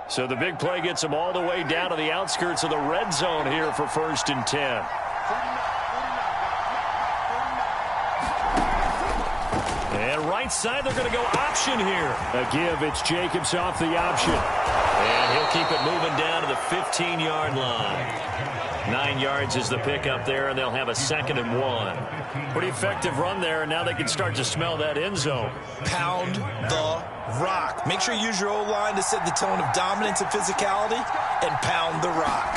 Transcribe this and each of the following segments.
So the big play gets them all the way down to the outskirts of the red zone here for 1st and 10. And right side, they're going to go option here. A give, it's Jacobs off the option. And he'll keep it moving down to the 15-yard line. 9 yards is the pickup there, and they'll have a 2nd and 1. Pretty effective run there, and now they can start to smell that end zone. Pound the rock. Make sure you use your O-line to set the tone of dominance and physicality, and pound the rock.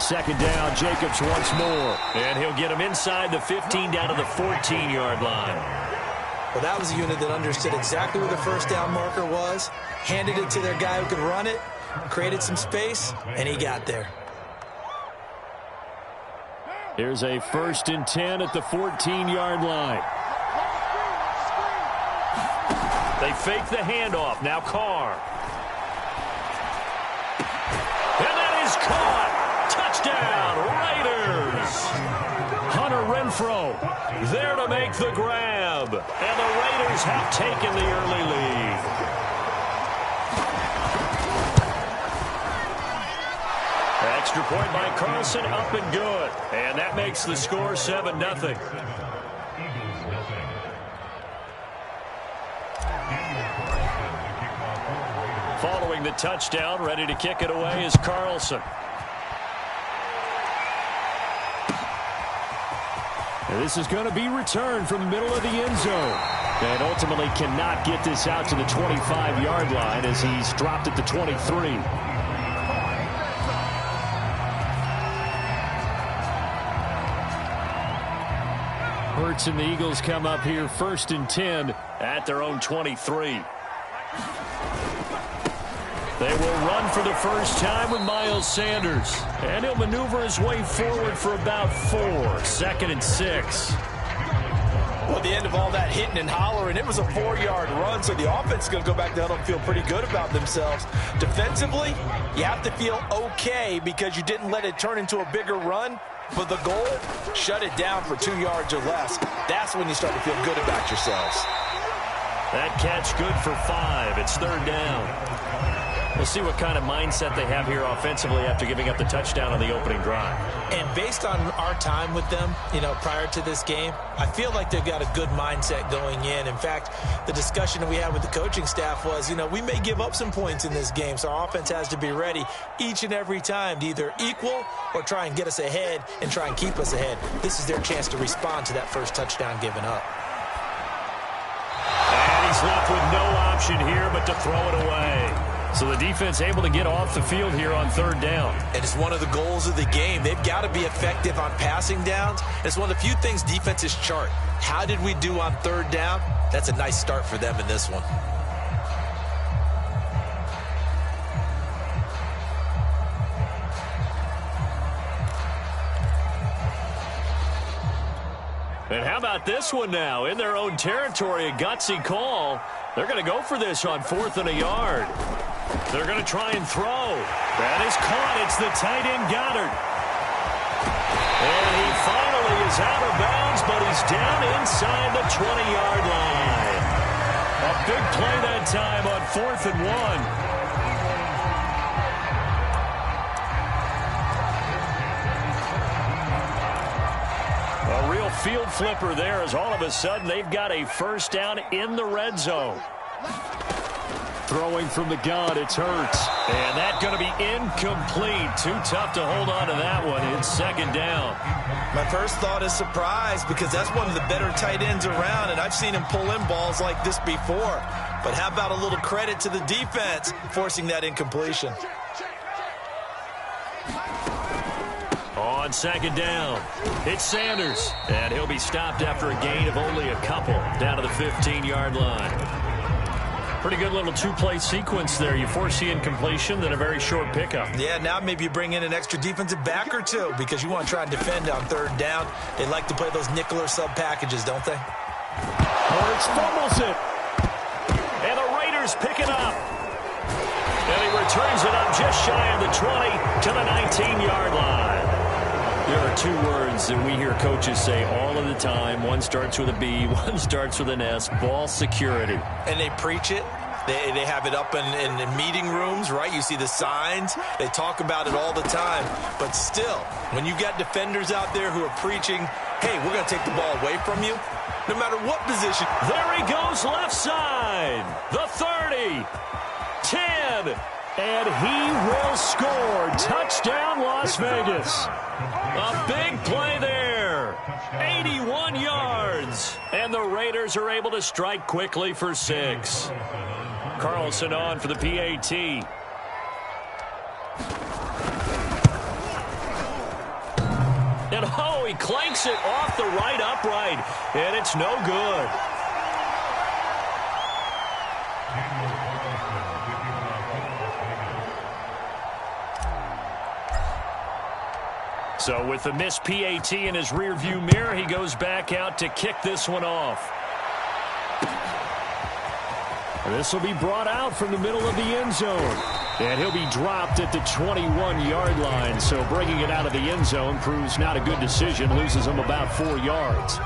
2nd down, Jacobs once more. And he'll get him inside the 15 down to the 14-yard line. Well, that was a unit that understood exactly where the first down marker was, handed it to their guy who could run it, created some space, and he got there. Here's a 1st and 10 at the 14-yard line. They fake the handoff. Now Carr. And that is caught. Touchdown, Raiders. Hunter Renfrow there to make the grab. And the Raiders have taken the early lead. Extra point by Carlson, up and good. And that makes the score 7-0. Following the touchdown, ready to kick it away is Carlson. And this is going to be returned from the middle of the end zone. And ultimately cannot get this out to the 25-yard line as he's dropped at the 23. Hurts and the Eagles come up here 1st and 10 at their own 23. They will run for the first time with Miles Sanders. And he'll maneuver his way forward for about 4. 2nd and 6. Well, at the end of all that hitting and hollering, it was a 4-yard run, so the offense is going to go back down and feel pretty good about themselves. Defensively, you have to feel okay because you didn't let it turn into a bigger run. But the goal, shut it down for 2 yards or less. That's when you start to feel good about yourselves. That catch good for 5. It's 3rd down. We'll see what kind of mindset they have here offensively after giving up the touchdown on the opening drive. And based on our time with them, prior to this game, I feel like they've got a good mindset going in. In fact, the discussion that we had with the coaching staff was, we may give up some points in this game, so our offense has to be ready each and every time to either equal or try and get us ahead and try and keep us ahead. This is their chance to respond to that first touchdown given up. And he's left with no option here but to throw it away. So the defense able to get off the field here on 3rd down. And it's one of the goals of the game. They've got to be effective on passing downs. It's one of the few things defenses chart. How did we do on 3rd down? That's a nice start for them in this one. And how about this one now? In their own territory, a gutsy call. They're going to go for this on 4th and a yard. They're going to try and throw. That is caught. It's the tight end Goddard. And he finally is out of bounds, but he's down inside the 20-yard line. A big play that time on 4th and 1. A real field flipper there as all of a sudden they've got a first down in the red zone. Throwing from the gun, it's Hurts. And that's going to be incomplete. Too tough to hold on to that one. It's 2nd down. My first thought is surprise because that's one of the better tight ends around, and I've seen him pull in balls like this before. But how about a little credit to the defense forcing that incompletion? On 2nd down, it's Sanders. And he'll be stopped after a gain of only a couple down to the 15-yard line. Pretty good little 2-play sequence there. You force the incompletion, then a very short pickup. Yeah, now maybe you bring in an extra defensive back or two because you want to try and defend on 3rd down. They like to play those nickel or sub packages, don't they? Hurts fumbles it. And the Raiders pick it up. And he returns it up just shy of the 20 to the 19-yard line. There are 2 words that we hear coaches say all of the time. One starts with a B, one starts with an S. Ball security. And they preach it They have it up in meeting rooms, right? You see the signs. They talk about it all the time. But still, when you got defenders out there who are preaching, hey, we're going to take the ball away from you, no matter what position. There he goes left side. The 30. 10. And he will score. Touchdown, Las Vegas. A big play there. 81 yards. And the Raiders are able to strike quickly for 6. Carlson on for the PAT. And oh, he clanks it off the right upright. And it's no good. So with the missed PAT in his rearview mirror, he goes back out to kick this one off. This will be brought out from the middle of the end zone. And he'll be dropped at the 21-yard line. So bringing it out of the end zone proves not a good decision. Loses him about 4 yards.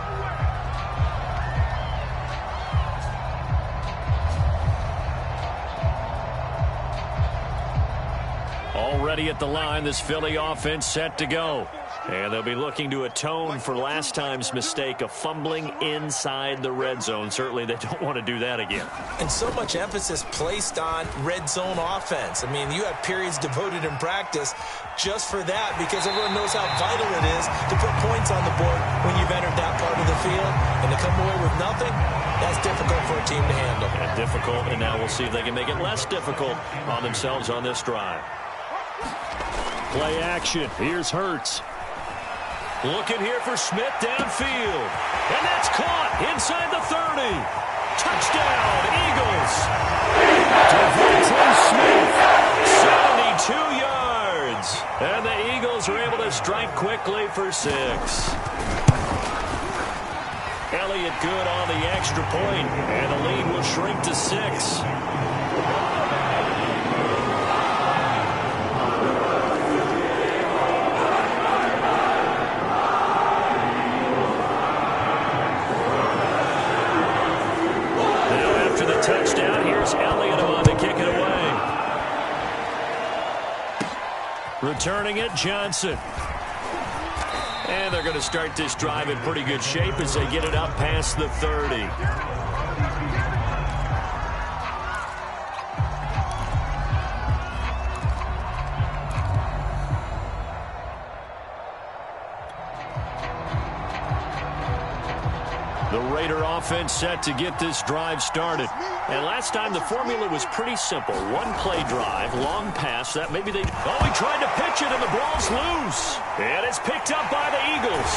Already at the line, this Philly offense set to go. And they'll be looking to atone for last time's mistake of fumbling inside the red zone. Certainly they don't want to do that again. And so much emphasis placed on red zone offense. I mean, you have periods devoted in practice just for that because everyone knows how vital it is to put points on the board when you've entered that part of the field. And to come away with nothing, that's difficult for a team to handle. And difficult, and now we'll see if they can make it less difficult on themselves on this drive. Play action. Here's Hurts. Looking here for Smith downfield. And that's caught inside the 30. Touchdown, Eagles. DeVonta Smith, 72 yards. And the Eagles are able to strike quickly for 6. Elliott good on the extra point, and the lead will shrink to 6. Touchdown. Here's Elliott on to kick it away. Returning it, Johnson. And they're going to start this drive in pretty good shape as they get it up past the 30. The Raider offense set to get this drive started. And last time the formula was pretty simple. One play drive, long pass. That maybe they... Oh, he tried to pitch it and the ball's loose. And it's picked up by the Eagles.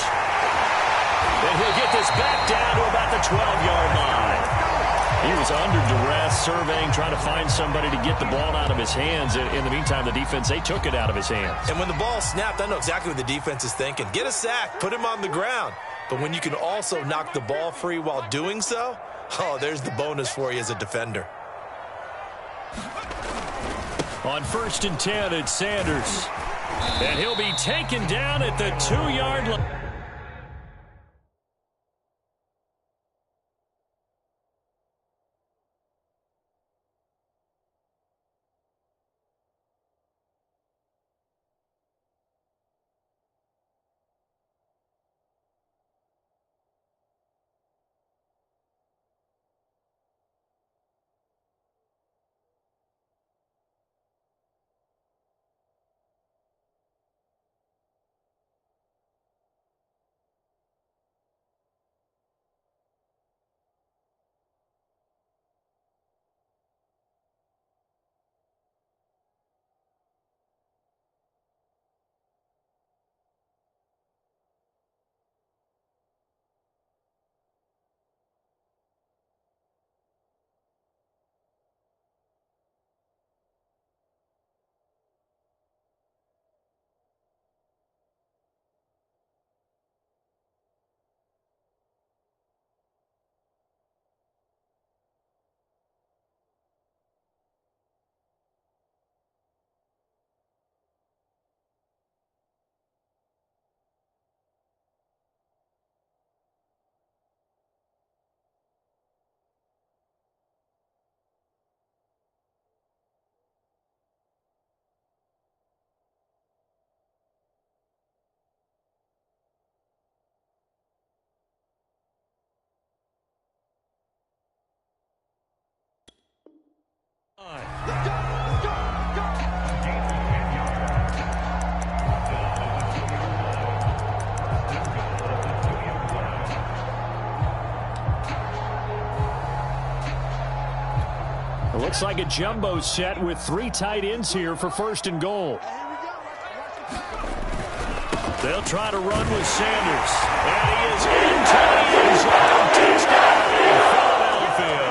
And he'll get this back down to about the 12-yard line. He was under duress, surveying, trying to find somebody to get the ball out of his hands. In the meantime, the defense, they took it out of his hands. And when the ball snapped, I know exactly what the defense is thinking. Get a sack, put him on the ground. But when you can also knock the ball free while doing so, oh, there's the bonus for you as a defender. On 1st and 10, it's Sanders. And he'll be taken down at the 2-yard line. It looks like a jumbo set with 3 tight ends here for 1st and goal. They'll try to run with Sanders. And he is into the end zone. Touchdown, Philadelphia.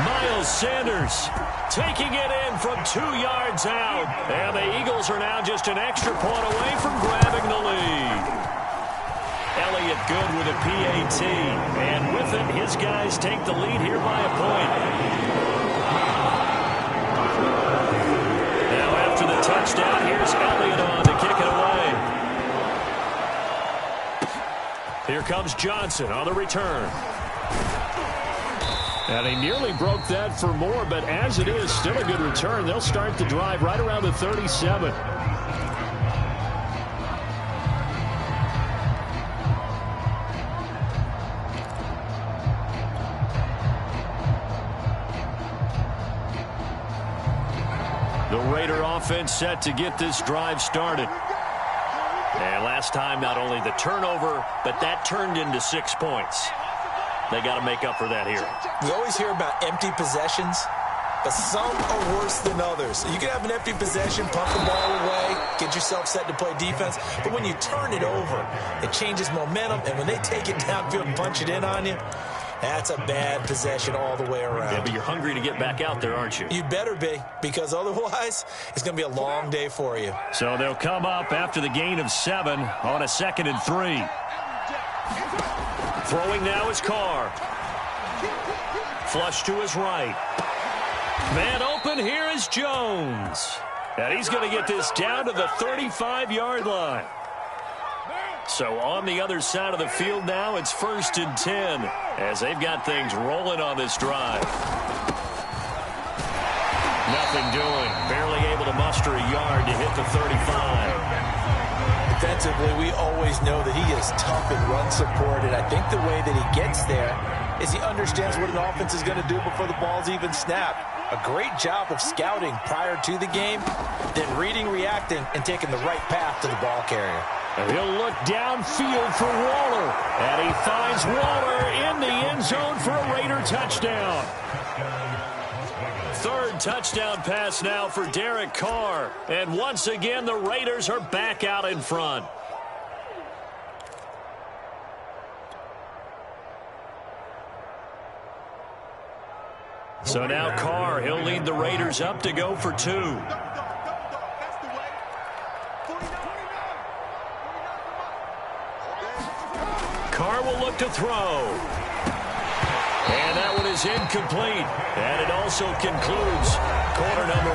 Miles Sanders taking it in from 2 yards out. And the Eagles are now just an extra point away from grabbing the lead. Elliott good with a PAT. And with it, his guys take the lead here by a point. Now after the touchdown, here's Elliott on to kick it away. Here comes Johnson on the return. And he nearly broke that for more, but as it is, still a good return. They'll start the drive right around the 37. The Raider offense set to get this drive started. And last time, not only the turnover, but that turned into 6 points. They got to make up for that here. You always hear about empty possessions, but some are worse than others. You can have an empty possession, pump the ball away, get yourself set to play defense, but when you turn it over, it changes momentum, and when they take it downfield and punch it in on you, that's a bad possession all the way around. Yeah, but you're hungry to get back out there, aren't you? You better be, because otherwise it's going to be a long day for you. So they'll come up after the gain of 7 on a 2nd and 3. Throwing now is Carr. Flush to his right. Man open, here is Jones. And he's going to get this down to the 35-yard line. So on the other side of the field now, it's 1st and 10 as they've got things rolling on this drive. Nothing doing. Barely able to muster a yard to hit the 35. Defensively, we always know that he is tough and run support, and I think the way that he gets there is he understands what an offense is going to do before the ball's even snapped. A great job of scouting prior to the game, then reading, reacting, and taking the right path to the ball carrier. And he'll look downfield for Waller. And he finds Waller in the end zone for a Raider touchdown. 3rd touchdown pass now for Derek Carr. And once again, the Raiders are back out in front. So now Carr, he'll lead the Raiders up to go for 2. Carr will look to throw. And that one is incomplete. And it also concludes quarter number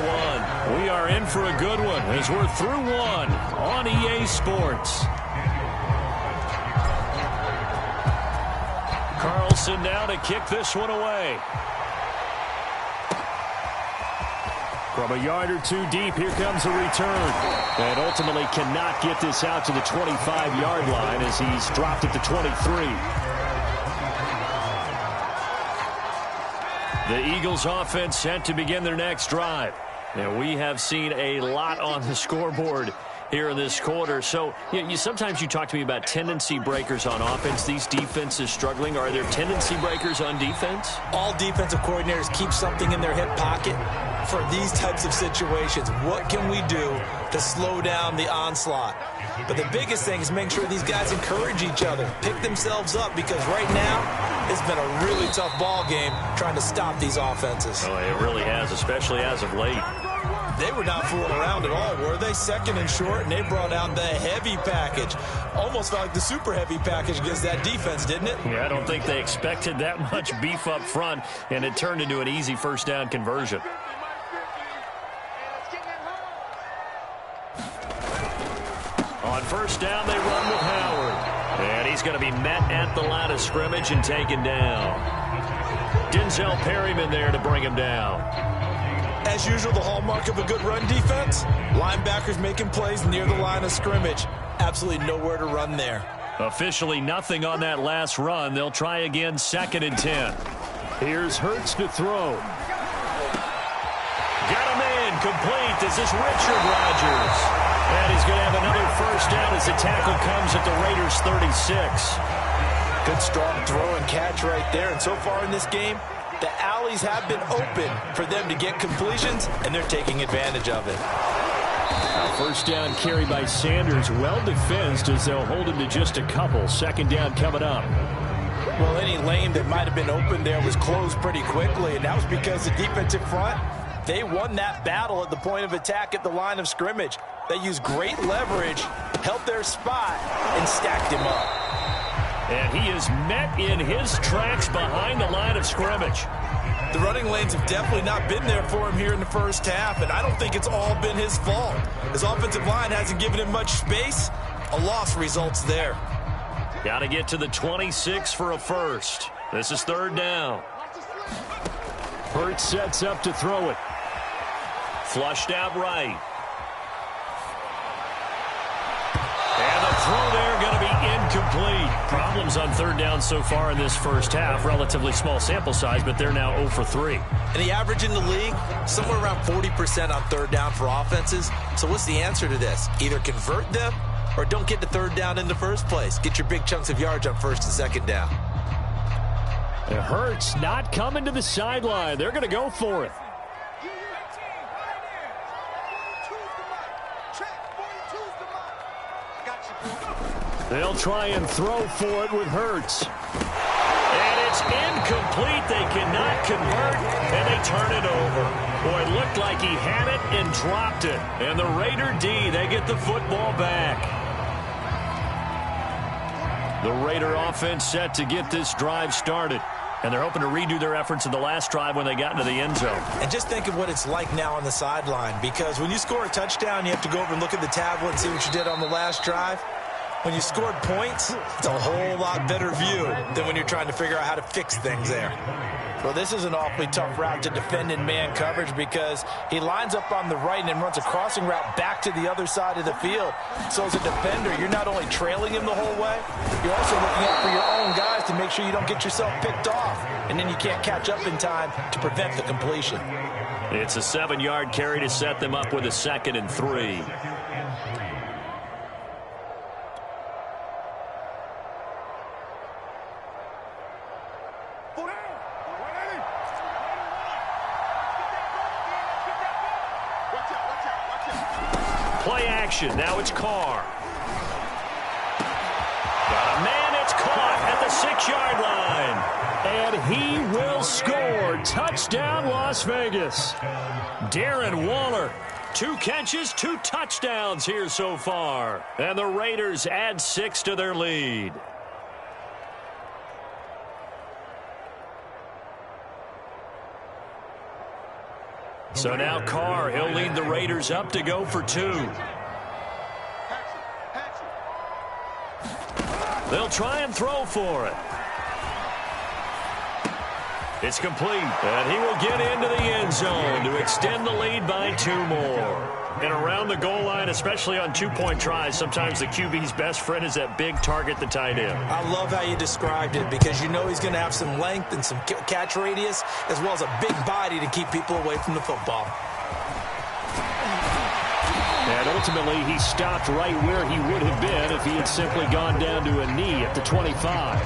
1. We are in for a good one as we're through 1 on EA Sports. Carlson now to kick this one away. From a yard or 2 deep, here comes a return. And ultimately cannot get this out to the 25-yard line as he's dropped at the 23. The Eagles offense set to begin their next drive. And we have seen a lot on the scoreboard here in this quarter. So sometimes you talk to me about tendency breakers on offense. These defenses struggling. Are there tendency breakers on defense? All defensive coordinators keep something in their hip pocket for these types of situations. What can we do to slow down the onslaught? But the biggest thing is make sure these guys encourage each other, pick themselves up, because right now it's been a really tough ball game trying to stop these offenses. Oh, it really has, especially as of late. They were not fooling around at all, were they? 2nd and short, and they brought out the heavy package. Almost felt like the super heavy package against that defense, didn't it? Yeah, I don't think they expected that much beef up front, and it turned into an easy 1st down conversion. On 1st down, they run with Howard. And he's going to be met at the line of scrimmage and taken down. Denzel Perryman there to bring him down. As usual, the hallmark of a good run defense, linebackers making plays near the line of scrimmage. Absolutely nowhere to run there. Officially nothing on that last run. They'll try again 2nd and 10. Here's Hurts to throw. incomplete. This is Richard Rodgers. And he's going to have another first down as the tackle comes at the Raiders' 36. Good strong throw and catch right there. And so far in this game, the alleys have been open for them to get completions, and they're taking advantage of it. First down carry by Sanders, well defensed as they'll hold him to just a couple. Second down coming up. Well, any lane that might have been open there was closed pretty quickly, and that was because the defensive front, they won that battle at the point of attack at the line of scrimmage. They used great leverage, held their spot, and stacked him up. And he is met in his tracks behind the line of scrimmage. The running lanes have definitely not been there for him here in the first half, and I don't think it's all been his fault. His offensive line hasn't given him much space. A loss results there. Got to get to the 26 for a first. This is third down. Hurts sets up to throw it. Flushed out right. And the throw there going to be incomplete. Problems on third down so far in this first half. Relatively small sample size, but they're now 0 for 3. And the average in the league, somewhere around 40% on third down for offenses. So what's the answer to this? Either convert them or don't get to third down in the first place. Get your big chunks of yards on first and second down. It hurts not coming to the sideline. They're going to go for it. They'll try and throw for it with Hurts. And it's incomplete. They cannot convert, and they turn it over. Boy, it looked like he had it and dropped it. And the Raider D, they get the football back. The Raider offense set to get this drive started. And they're hoping to redo their efforts in the last drive when they got into the end zone. And just think of what it's like now on the sideline, because when you score a touchdown, you have to go over and look at the tablet and see what you did on the last drive. When you scored points, it's a whole lot better view than when you're trying to figure out how to fix things there. Well, this is an awfully tough route to defend in man coverage because he lines up on the right and then runs a crossing route back to the other side of the field. So as a defender, you're not only trailing him the whole way, you're also looking out for your own guys to make sure you don't get yourself picked off. And then you can't catch up in time to prevent the completion. It's a 7-yard carry to set them up with a 2nd and 3. Play action. Now it's Carr. Got a man. It's caught at the 6-yard line. And he will score. Touchdown, Las Vegas. Darren Waller. 2 catches, 2 touchdowns here so far. And the Raiders add 6 to their lead. So now Carr, he'll lead the Raiders up to go for 2. They'll try and throw for it. It's complete, and he will get into the end zone to extend the lead by 2 more. And around the goal line, especially on 2-point tries, sometimes the QB's best friend is that big target, the tight end. I love how you described it because you know he's going to have some length and some catch radius as well as a big body to keep people away from the football. And ultimately, he stopped right where he would have been if he had simply gone down to a knee at the 25.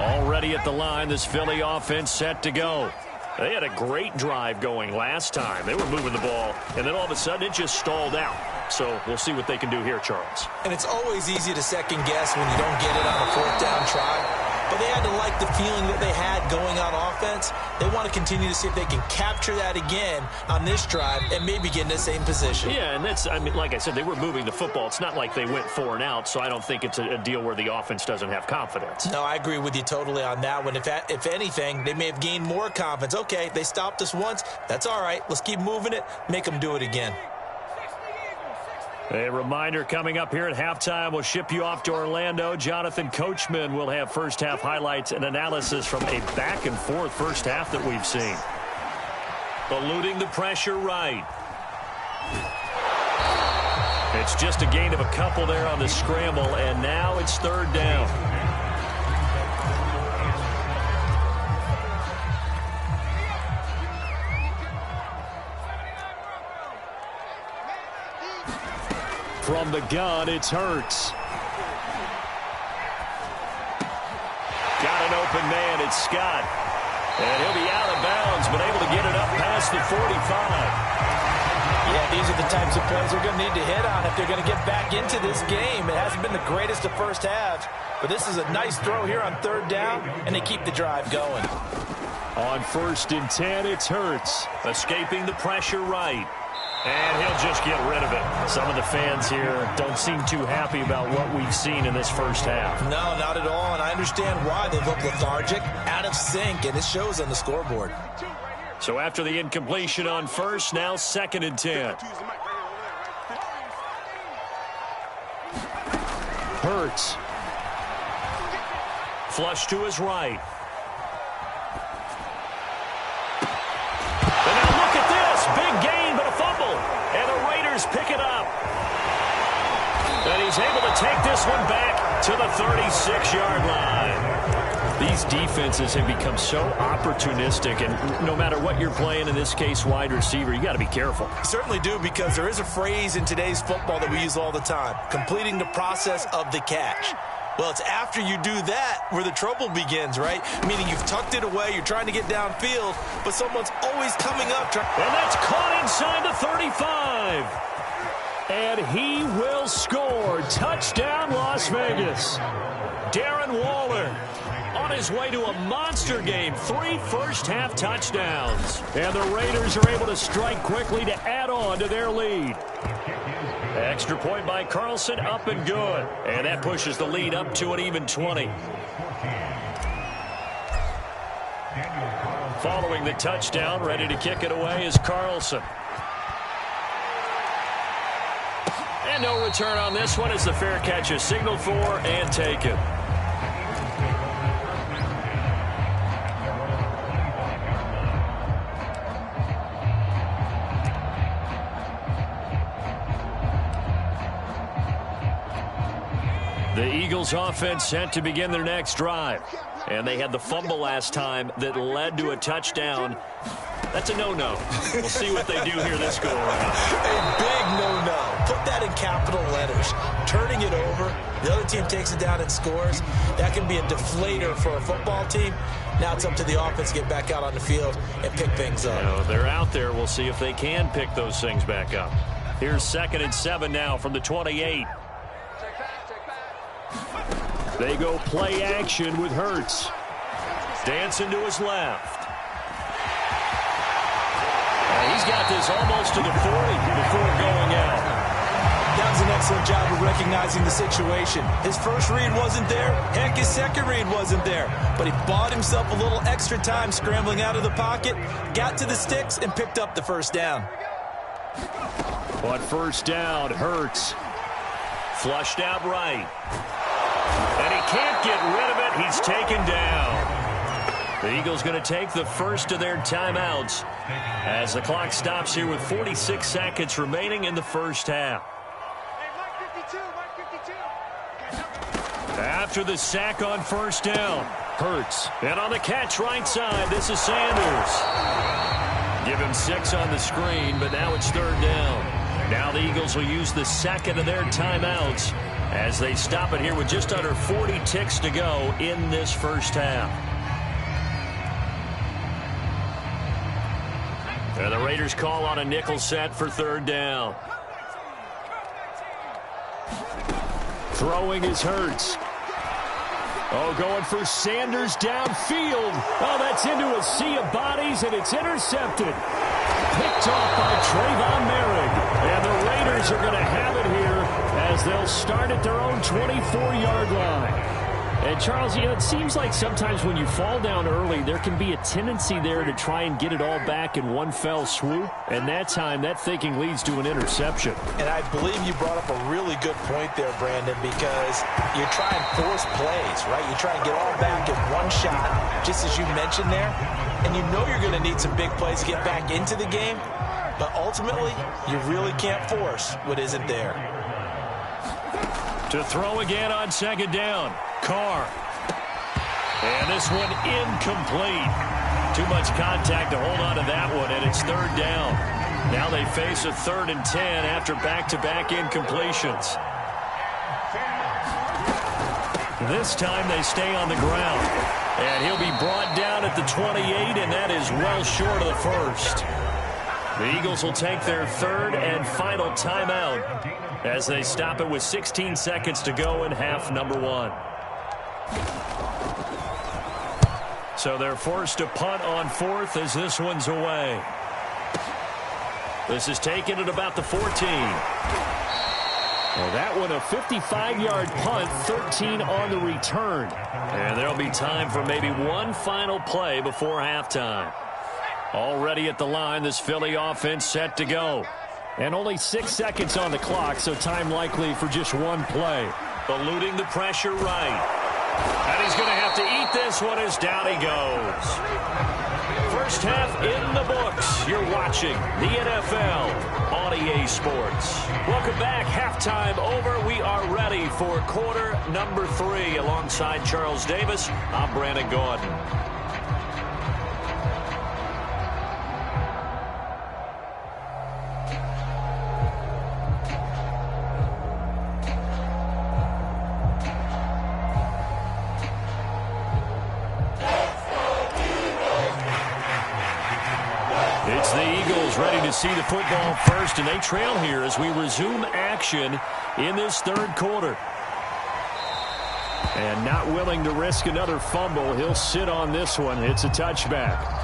Already at the line, this Philly offense set to go. They had a great drive going last time. They were moving the ball, and then all of a sudden it just stalled out. So we'll see what they can do here, Charles. And it's always easy to second guess when you don't get it on a 4th down try. But they had to like the feeling that they had going on offense. They want to continue to see if they can capture that again on this drive and maybe get in the same position. Yeah, and that's, I mean, like I said, they were moving the football. It's not like they went 4 and out, so I don't think it's a deal where the offense doesn't have confidence. No, I agree with you totally on that one. If anything, they may have gained more confidence. Okay, they stopped us once. That's all right. Let's keep moving it. Make them do it again. A reminder coming up here at halftime, we'll ship you off to Orlando. Jonathan Coachman will have first half highlights and analysis from a back and forth first half that we've seen. Eluding the pressure right. It's just a gain of a couple there on the scramble, and now it's third down. From the gun, it's Hurts. Got an open man, it's Scott. And he'll be out of bounds, but able to get it up past the 45. Yeah, these are the types of plays they're going to need to hit on if they're going to get back into this game. It hasn't been the greatest of first halves, but this is a nice throw here on third down, and they keep the drive going. On 1st and 10, it's Hurts. Escaping the pressure right. And he'll just get rid of it. Some of the fans here don't seem too happy about what we've seen in this first half. No, not at all, and I understand why. They look lethargic, out of sync, and it shows on the scoreboard. So after the incompletion on 1st, now 2nd and 10. Hurts. Flush to his right. And now look at this. Big gain, but a fumble. And the Raiders pick it up. And he's able to take this one back to the 36-yard line. These defenses have become so opportunistic, and no matter what you're playing, in this case wide receiver, you got to be careful. You certainly do, because there is a phrase in today's football that we use all the time, completing the process of the catch. Well, it's after you do that where the trouble begins, right? Meaning you've tucked it away, you're trying to get downfield, but someone's always coming up. And that's caught inside the 35. And he will score. Touchdown, Las Vegas. Darren Waller on his way to a monster game. 3 first-half touchdowns. And the Raiders are able to strike quickly to add on to their lead. Extra point by Carlson, up and good. And that pushes the lead up to an even 20. Following the touchdown, ready to kick it away is Carlson. And no return on this one as the fair catch is signaled for and taken. The Eagles offense set to begin their next drive. And they had the fumble last time that led to a touchdown. That's a no-no. We'll see what they do here this go-around. A big no-no. Put that in capital letters. Turning it over, the other team takes it down and scores. That can be a deflator for a football team. Now it's up to the offense to get back out on the field and pick things up. You know, they're out there. We'll see if they can pick those things back up. Here's 2nd and 7 now from the 28. They go play action with Hurts. Dancing to his left. He's got this almost to the 40 before going out. That was an excellent job of recognizing the situation. His first read wasn't there. Heck, his second read wasn't there. But he bought himself a little extra time scrambling out of the pocket, got to the sticks, and picked up the first down. On 1st down, Hurts. Flushed out right. And he can't get rid of it. He's taken down. The Eagles going to take the first of their timeouts as the clock stops here with 46 seconds remaining in the first half. After the sack on 1st down, Hurts. And on the catch right side, this is Sanders. Give him 6 on the screen, but now it's 3rd down. Now the Eagles will use the second of their timeouts as they stop it here with just under 40 ticks to go in this first half. And the Raiders call on a nickel set for 3rd down. Throwing is Hurts. Oh, going for Sanders downfield. Oh, that's into a sea of bodies, and it's intercepted. Picked off by Trayvon Merrick. And the Raiders are going to have it here as they'll start at their own 24-yard line. And, Charles, you know, it seems like sometimes when you fall down early, there can be a tendency there to try and get it all back in one fell swoop. And that time, that thinking leads to an interception. And I believe you brought up a really good point there, Brandon, because you try and force plays, right? You try and get all back in one shot, just as you mentioned there. And you know you're going to need some big plays to get back into the game. But ultimately, you really can't force what isn't there. To throw again on second down. Carr. And this one incomplete. Too much contact to hold on to that one, and it's third down. Now they face a 3rd and 10 after back-to-back incompletions. This time they stay on the ground. And he'll be brought down at the 28, and that is well short of the first. The Eagles will take their 3rd and final timeout as they stop it with 16 seconds to go in half number 1. So they're forced to punt on 4th as this one's away. This is taken at about the 14. Well, that one a 55-yard punt, 13 on the return. And there'll be time for maybe one final play before halftime. Already at the line, this Philly offense set to go. And only 6 seconds on the clock, so time likely for just one play. Eluding the pressure right. And he's going to have to eat this one as down he goes. First half in the books. You're watching the NFL on EA Sports. Welcome back. Halftime over. We are ready for quarter number 3. Alongside Charles Davis, I'm Brandon Gordon. It's the Eagles ready to see the football first, and they trail here as we resume action in this 3rd quarter. And not willing to risk another fumble, he'll sit on this one. It's a touchback.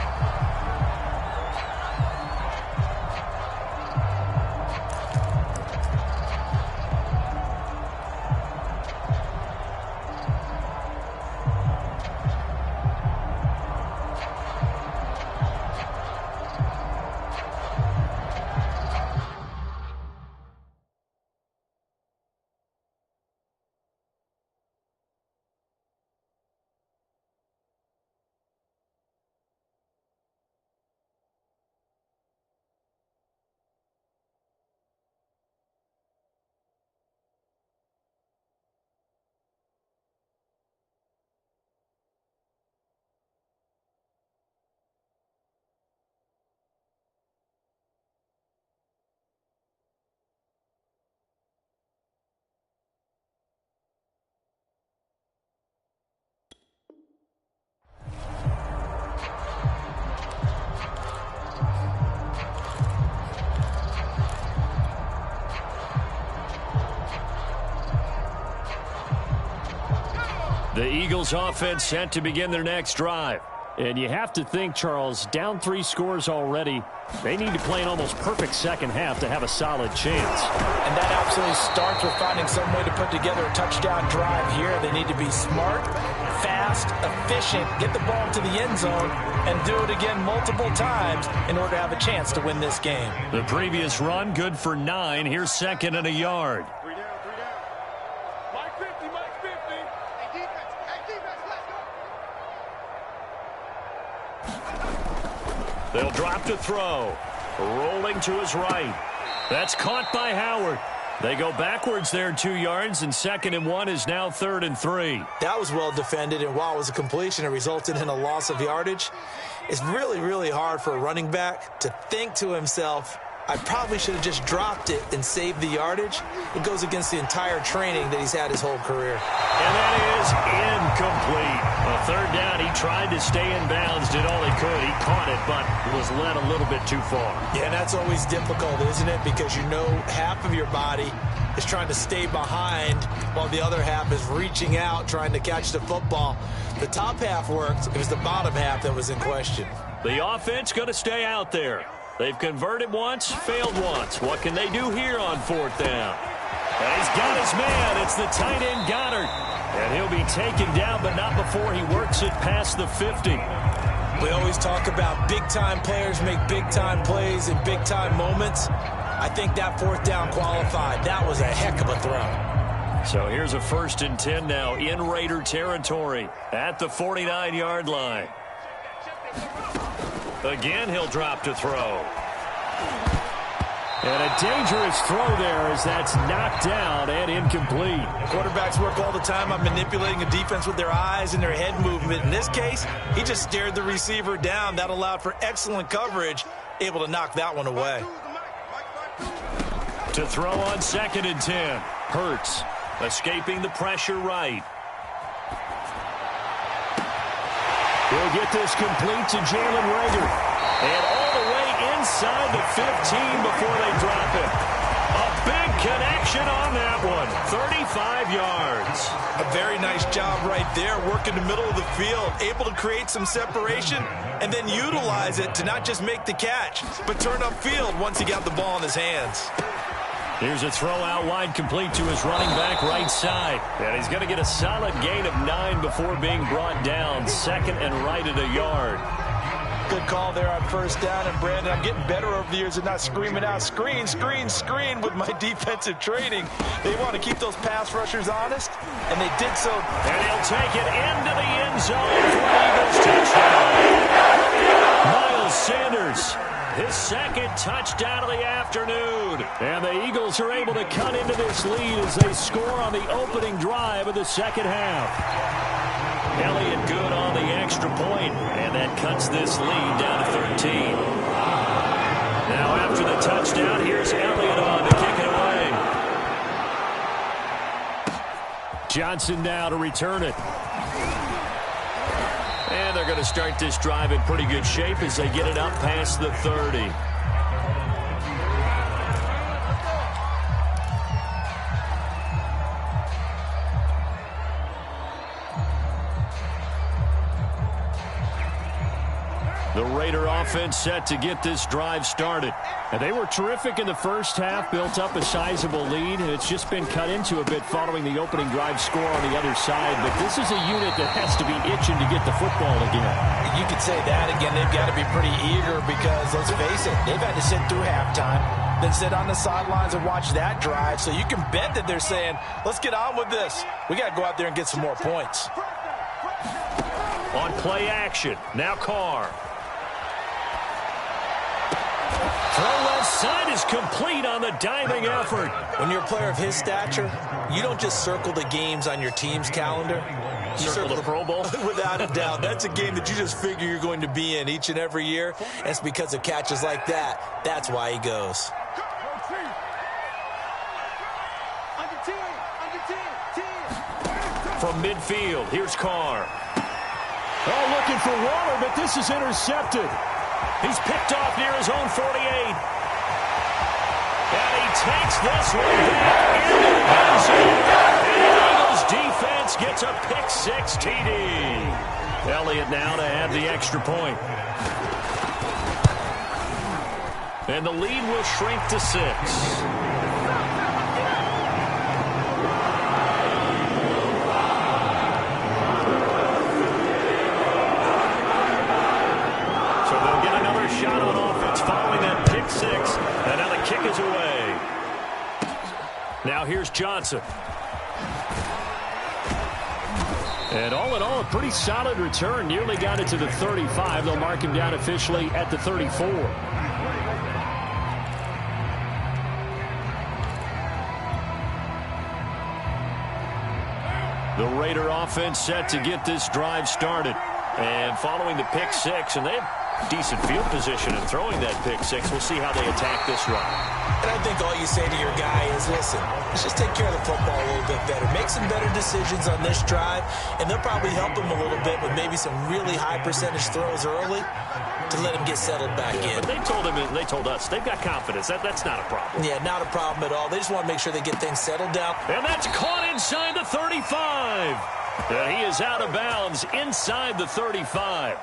The Eagles offense set to begin their next drive. And you have to think, Charles, down 3 scores already. They need to play an almost perfect second half to have a solid chance. And that absolutely starts with finding some way to put together a touchdown drive here. They need to be smart, fast, efficient, get the ball to the end zone, and do it again multiple times in order to have a chance to win this game. The previous run, good for 9. Here's 2nd and a yard. They'll drop to throw. Rolling to his right. That's caught by Howard. They go backwards there 2 yards, and 2nd and 1 is now 3rd and 3. That was well defended, and while it was a completion, it resulted in a loss of yardage. It's really, really hard for a running back to think to himself, I probably should have just dropped it and saved the yardage. It goes against the entire training that he's had his whole career. And that is incomplete. A 3rd down, he tried to stay in bounds, did all he could. He caught it, but was led a little bit too far. Yeah, and that's always difficult, isn't it? Because you know half of your body is trying to stay behind while the other half is reaching out, trying to catch the football. The top half worked. It was the bottom half that was in question. The offense going to stay out there. They've converted once, failed once. What can they do here on 4th down? And he's got his man. It's the tight end, Goddard. And he'll be taken down, but not before he works it past the 50. We always talk about big-time players make big-time plays in big-time moments. I think that 4th down qualified. That was a heck of a throw. So here's a 1st and 10 now in Raider territory at the 49-yard line. Again, he'll drop to throw. And a dangerous throw there as that's knocked down and incomplete. Quarterbacks work all the time on manipulating a defense with their eyes and their head movement. In this case, he just stared the receiver down. That allowed for excellent coverage, able to knock that one away. To throw on 2nd and 10. Hurts escaping the pressure right. He'll get this complete to Jalen Reagor. And all the way inside the 15 before they drop it. A big connection on that one. 35 yards. A very nice job right there, working the middle of the field, able to create some separation and then utilize it to not just make the catch, but turn upfield once he got the ball in his hands. Here's a throw out wide complete to his running back right side. And he's going to get a solid gain of 9 before being brought down. 2nd and right at a yard. Good call there on 1st down. And, Brandon, I'm getting better over the years at not screaming out, screen, screen, screen with my defensive training. They want to keep those pass rushers honest, and they did so. And he'll take it into the end zone for an Eagles touchdown. Miles Sanders, his 2nd touchdown of the afternoon. And the Eagles are able to cut into this lead as they score on the opening drive of the 2nd half. Elliott good on the extra point, and that cuts this lead down to 13. Now after the touchdown, here's Elliott on to kick it away. Johnson now to return it. And they're going to start this drive in pretty good shape as they get it up past the 30. The Raider offense set to get this drive started. And they were terrific in the first half, built up a sizable lead, and it's just been cut into a bit following the opening drive score on the other side. But this is a unit that has to be itching to get the football again. You could say that again. They've got to be pretty eager because, let's face it, they've had to sit through halftime, then sit on the sidelines and watch that drive. So you can bet that they're saying, let's get on with this. We got to go out there and get some more points. On play action, now Carr. Throw left side is complete on the diving effort. When you're a player of his stature, you don't just circle the games on your team's calendar. You circle the Pro Bowl? Without a doubt. That's a game that you just figure you're going to be in each and every year. And it's because of catches like that. That's why he goes. From midfield, here's Carr. Oh, looking for Waller, but this is intercepted. He's picked off near his own 48. And he takes this one back into the end zone. And the Eagles defense gets a pick-6 TD. Elliott now to add the extra point. And the lead will shrink to 6. Shot on offense following that pick 6, and now the kick is away. Now here's Johnson. And all in all, a pretty solid return. Nearly got it to the 35. They'll mark him down officially at the 34. The Raider offense set to get this drive started. And following the pick 6, and they have decent field position and throwing that pick 6. We'll see how they attack this run. And I think all you say to your guy is, listen, let's just take care of the football a little bit better. Make some better decisions on this drive, and they'll probably help him a little bit with maybe some really high percentage throws early to let him get settled back in. But they told us they've got confidence. That's not a problem. Yeah, not a problem at all. They just want to make sure they get things settled down. And that's caught inside the 35. He is out of bounds inside the 35.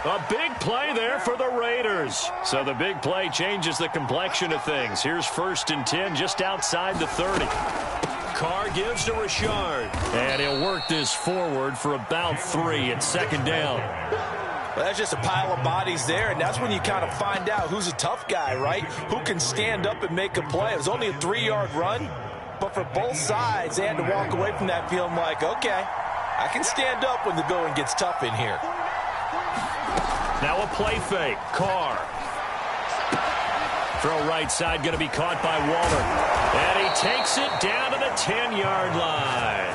A big play there for the Raiders. So the big play changes the complexion of things. Here's 1st and 10 just outside the 30. Carr gives to Richard. And he'll work this forward for about 3 at 2nd down. Well, that's just a pile of bodies there, and that's when you kind of find out who's a tough guy, right? Who can stand up and make a play. It was only a 3-yard run, but for both sides, they had to walk away from that feeling like, okay, I can stand up when the going gets tough in here. Now a play fake. Carr. Throw right side going to be caught by Waller. And he takes it down to the 10-yard line.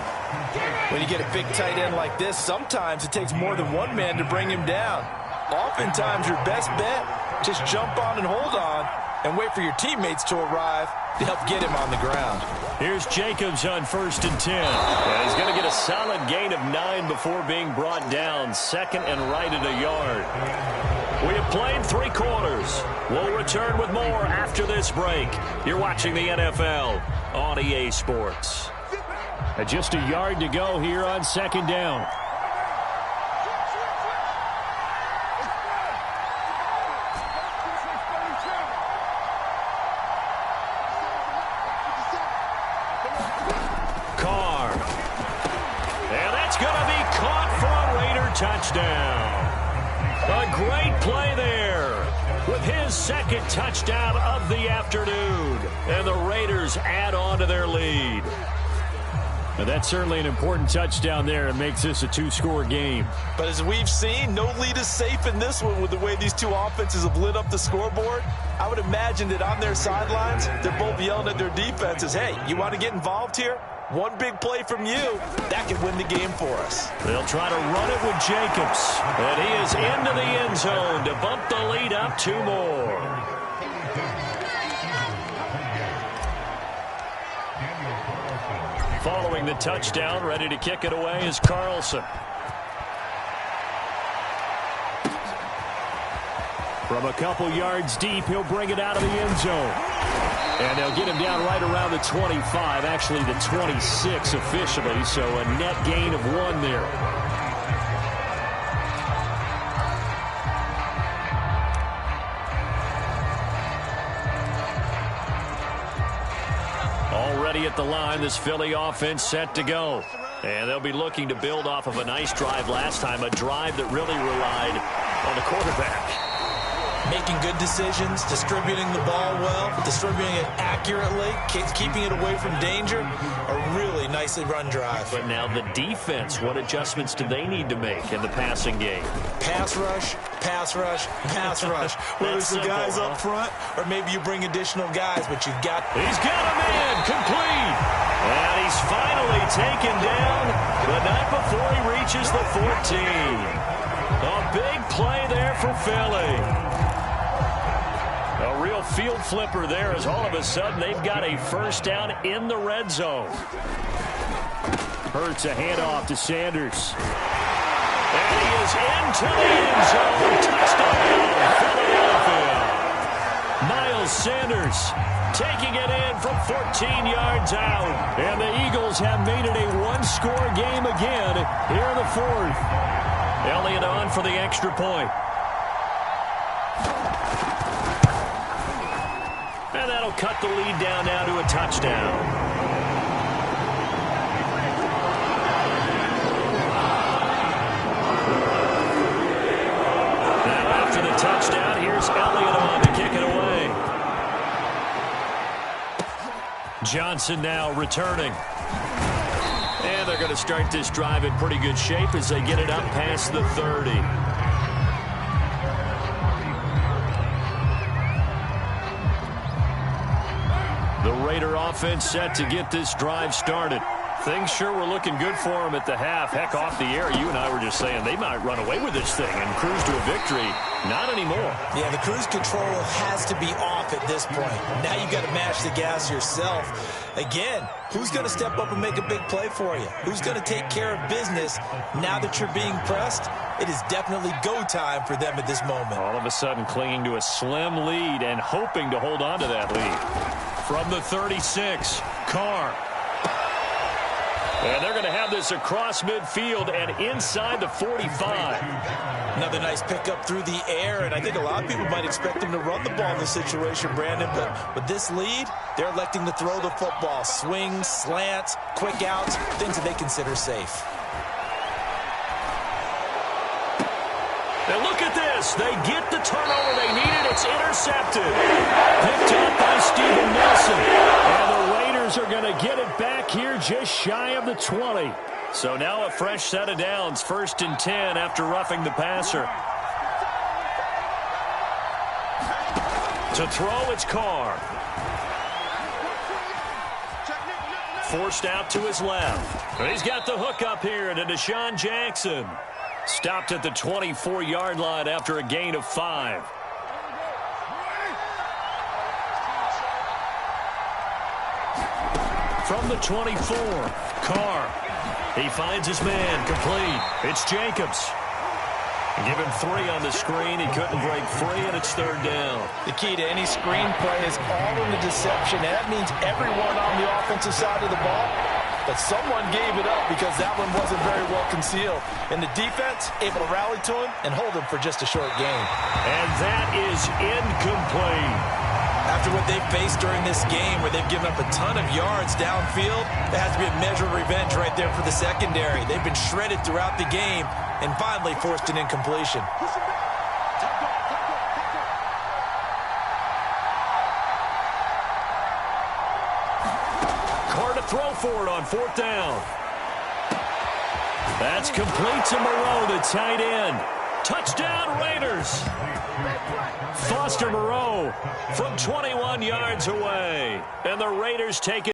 When you get a big tight end like this, sometimes it takes more than one man to bring him down. Oftentimes, your best bet, just jump on and hold on and wait for your teammates to arrive to help get him on the ground. Here's Jacobs on 1st and 10. And he's going to get a solid gain of 9 before being brought down. Second and right at a yard. We have played 3 quarters. We'll return with more after this break. You're watching the NFL on EA Sports. And just a yard to go here on 2nd down. Carr. And that's going to be caught for a Raider touchdown. A great play there with his 2nd touchdown of the afternoon. And the Raiders add on to their lead. Now that's certainly an important touchdown there and makes this a 2-score game. But as we've seen, no lead is safe in this one with the way these two offenses have lit up the scoreboard. I would imagine that on their sidelines, they're both yelling at their defenses, hey, you want to get involved here? One big play from you, that could win the game for us. They'll try to run it with Jacobs. And he is into the end zone to bump the lead up 2 more. Following the touchdown, ready to kick it away is Carlson. From a couple yards deep, he'll bring it out of the end zone. And they'll get him down right around the 25, actually the 26 officially, so a net gain of 1 there. Already at the line, this Philly offense set to go. And they'll be looking to build off of a nice drive last time, a drive that really relied on the quarterback. Making good decisions, distributing the ball well, distributing it accurately, keeping it away from danger. A really nicely run drive. But now the defense, what adjustments do they need to make in the passing game? Pass rush, pass rush, pass rush. Whether it's the guys up front or maybe you bring additional guys, but you've got... He's got a man, complete. And he's finally taken down, but not before he reaches the 14. A big play there for Philly. A real field flipper there as all of a sudden they've got a first down in the red zone. Hurts a handoff to Sanders. And he is into the end zone. Touchdown, Philadelphia. Miles Sanders taking it in from 14 yards out. And the Eagles have made it a 1-score game again here in the 4th. Elliott on for the extra point. And that'll cut the lead down now to a touchdown. Now after the touchdown, here's Elliott on to kick it away. Johnson now returning. And they're going to start this drive in pretty good shape as they get it up past the 30. The Raider offense set to get this drive started. Things sure were looking good for them at the half. Heck, off the air, you and I were just saying they might run away with this thing and cruise to a victory. Not anymore. Yeah, the cruise control has to be off at this point. Now you've got to mash the gas yourself. Again, who's going to step up and make a big play for you? Who's going to take care of business now that you're being pressed? It is definitely go time for them at this moment. All of a sudden clinging to a slim lead and hoping to hold on to that lead. From the 36, Carr. And they're going to have this across midfield and inside the 45. Another nice pickup through the air, and I think a lot of people might expect them to run the ball in this situation, Brandon, but with this lead, they're electing to throw the football. Swings, slants, quick outs, things that they consider safe. And look at this. They get the turnover they needed. It's intercepted. Picked up by Steven Nelson. And the Raiders are going to get it back here just shy of the 20. So now a fresh set of downs. 1st and 10 after roughing the passer. To throw, it's Carr. Forced out to his left. He's got the hook up here to Deshaun Jackson. Stopped at the 24-yard line after a gain of 5. From the 24, Carr. He finds his man, complete. It's Jacobs. Give him 3 on the screen. He couldn't break free, and it's 3rd down. The key to any screen play is all in the deception. And that means everyone on the offensive side of the ball. But someone gave it up because that one wasn't very well concealed. And the defense able to rally to him and hold him for just a short gain. And that is incomplete. After what they've faced during this game where they've given up a ton of yards downfield, there has to be a measure of revenge right there for the secondary. They've been shredded throughout the game and finally forced an incompletion. Carr to throw for it on 4th down. That's complete to Moreau, the tight end. Touchdown, Raiders. Foster Moreau from 21 yards away. And the Raiders take it.